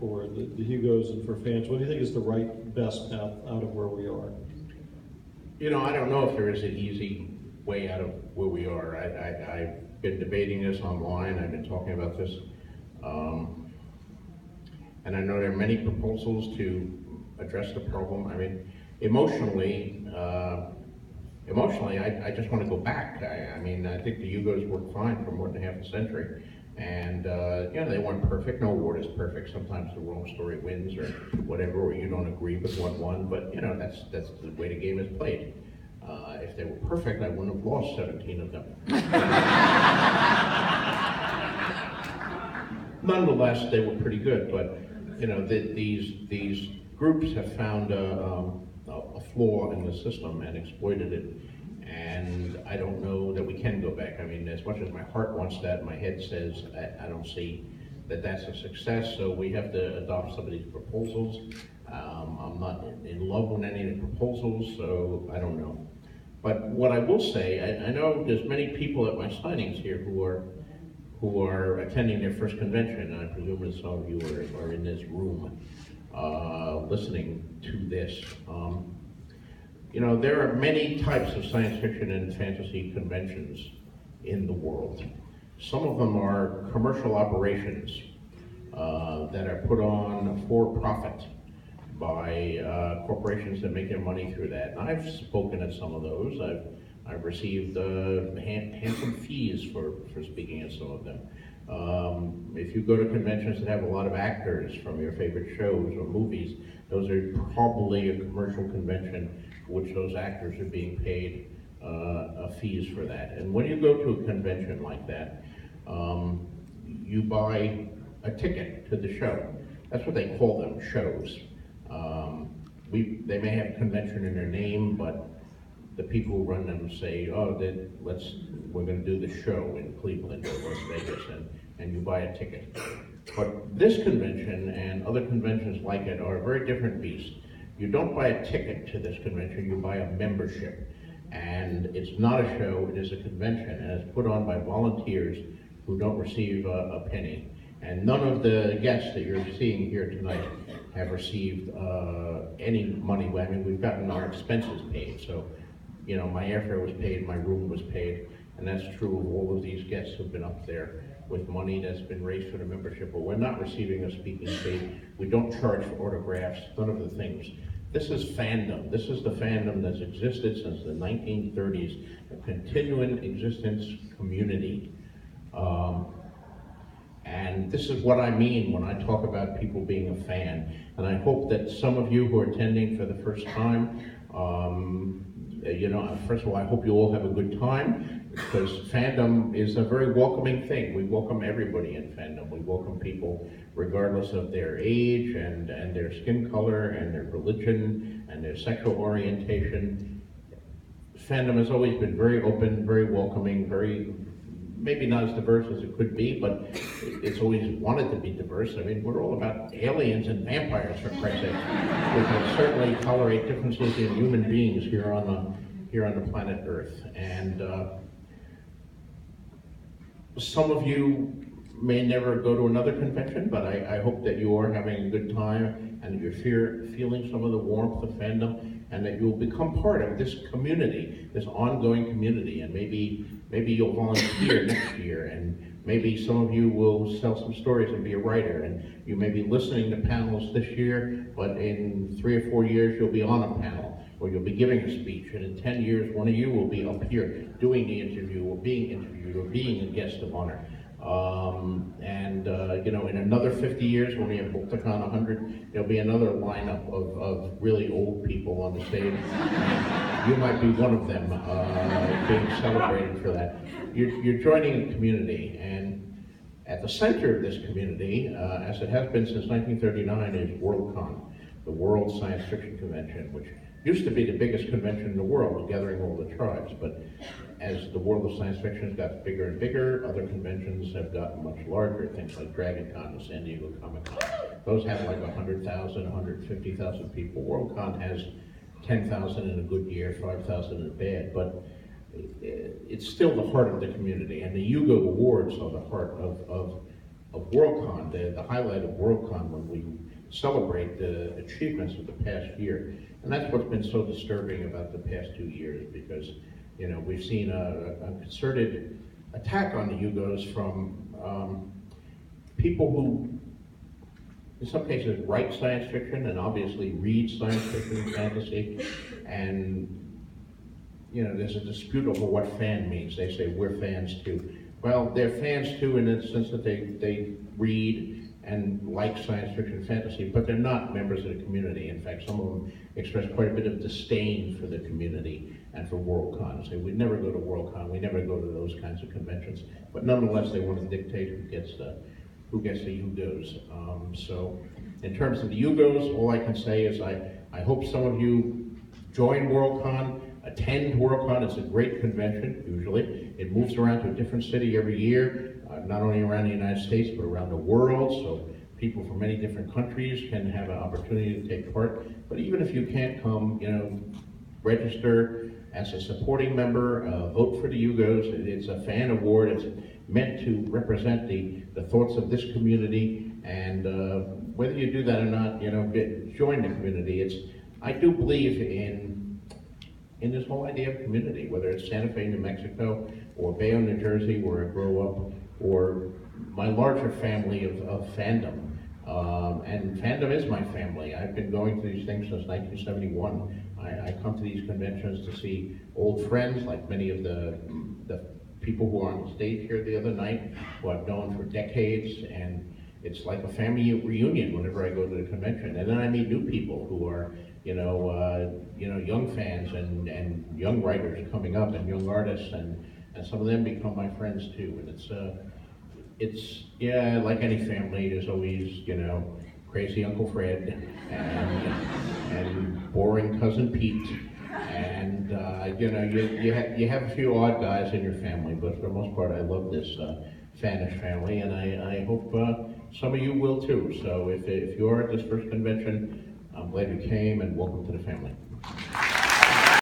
for the Hugos and for fans? What do you think is the right, best path out of where we are? You know, I don't know if there is an easy way out of where we are. I've been debating this online. I've been talking about this. And I know there are many proposals to address the problem. I mean, emotionally, I just want to go back. I mean, I think the Hugos worked fine for more than half a century. And, you know, they weren't perfect. No award is perfect. Sometimes the wrong story wins or whatever, or you don't agree with what won. But, you know, that's the way the game is played. If they were perfect, I wouldn't have lost 17 of them. Nonetheless, they were pretty good. But, you know, these groups have found a flaw in the system and exploited it. And I don't know that we can go back. I mean, as much as my heart wants that, my head says I don't see that that's a success. So we have to adopt some of these proposals. I'm not in love with any of the proposals, so I don't know. But what I will say, I know there's many people at my signings here who are attending their first convention, and I presume that some of you are in this room listening to this. You know, there are many types of science fiction and fantasy conventions in the world. Some of them are commercial operations that are put on for profit by corporations that make their money through that. And I've spoken at some of those. I've received handsome fees for speaking at some of them. If you go to conventions that have a lot of actors from your favorite shows or movies, those are probably a commercial convention for which those actors are being paid fees for that. And when you go to a convention like that, you buy a ticket to the show. That's what they call them, shows. They may have convention in their name, but the people who run them say, oh, we're going to do the show in Cleveland or Las Vegas, and you buy a ticket. But this convention and other conventions like it are a very different beast. You don't buy a ticket to this convention, you buy a membership. And it's not a show, it is a convention, and it's put on by volunteers who don't receive a penny. And none of the guests that you're seeing here tonight have received any money. I mean, we've gotten our expenses paid, so, you know, my airfare was paid, my room was paid, and that's true of all of these guests who've been up there with money that's been raised for the membership. But we're not receiving a speaking fee. We don't charge for autographs, none of the things. This is fandom. This is the fandom that's existed since the 1930s, a continuing existence community. And this is what I mean when I talk about people being a fan. And I hope that some of you who are attending for the first time, you know, first of all, I hope you all have a good time, because fandom is a very welcoming thing. We welcome everybody in fandom. We welcome people regardless of their age and their skin color and their religion and their sexual orientation. Fandom has always been very open, very welcoming, maybe not as diverse as it could be, but it's always wanted to be diverse. I mean, we're all about aliens and vampires, for Christ's sake. We can certainly tolerate differences in human beings here on the planet Earth. And some of you may never go to another convention, but I hope that you are having a good time and that you're feeling some of the warmth of fandom, and that you'll become part of this community, this ongoing community, and maybe you'll volunteer next year, and maybe some of you will sell some stories and be a writer, and you may be listening to panels this year, but in 3 or 4 years you'll be on a panel, or you'll be giving a speech, and in 10 years one of you will be up here doing the interview, or being interviewed, or being a guest of honor. You know, in another 50 years, when we have BaltiCon 100, there'll be another lineup of really old people on the stage. You might be one of them being celebrated for that. You're joining a community, and at the center of this community, as it has been since 1939, is WorldCon, the World Science Fiction Convention, which used to be the biggest convention in the world, gathering all the tribes. But as the world of science fiction has got bigger and bigger, other conventions have gotten much larger. Things like DragonCon and San Diego Comic-Con. Those have like 100,000, 150,000 people. WorldCon has 10,000 in a good year, 5,000 in a bad. But it's still the heart of the community. And the Hugo Awards are the heart of WorldCon, the highlight of WorldCon, when we celebrate the achievements of the past year. And that's what's been so disturbing about the past 2 years, because, you know, we've seen a concerted attack on the Hugos from people who, in some cases, write science fiction and obviously read science fiction and fantasy. And, you know, there's a dispute over what fan means. They say we're fans too. Well, they're fans too in the sense that they read and like science fiction and fantasy, but they're not members of the community. In fact, some of them express quite a bit of disdain for the community and for WorldCon. Say, we never go to WorldCon, we never go to those kinds of conventions. But nonetheless, they want to dictate who gets the Hugos. So in terms of the Hugos, all I can say is I hope some of you join WorldCon, attend WorldCon. It's a great convention, usually. It moves around to a different city every year, not only around the United States, but around the world. So people from many different countries can have an opportunity to take part. But even if you can't come, you know, register as a supporting member, vote for the Hugos. It's a fan award. It's meant to represent the thoughts of this community. And whether you do that or not, you know, join the community. I do believe in this whole idea of community, whether it's Santa Fe, New Mexico, or Bayonne, New Jersey, where I grew up, or my larger family of fandom. And fandom is my family. I've been going to these things since 1971. I come to these conventions to see old friends, like many of the people who are on the stage here the other night, who I've known for decades, and it's like a family reunion whenever I go to the convention. And then I meet new people who are, young fans and young writers coming up, and young artists, and some of them become my friends too. And it's like any family, there's always, crazy Uncle Fred and boring Cousin Pete, and you have a few odd guys in your family, but for the most part, I love this fanish family, and I hope some of you will too. So if you are at this first convention, I'm glad you came, and welcome to the family.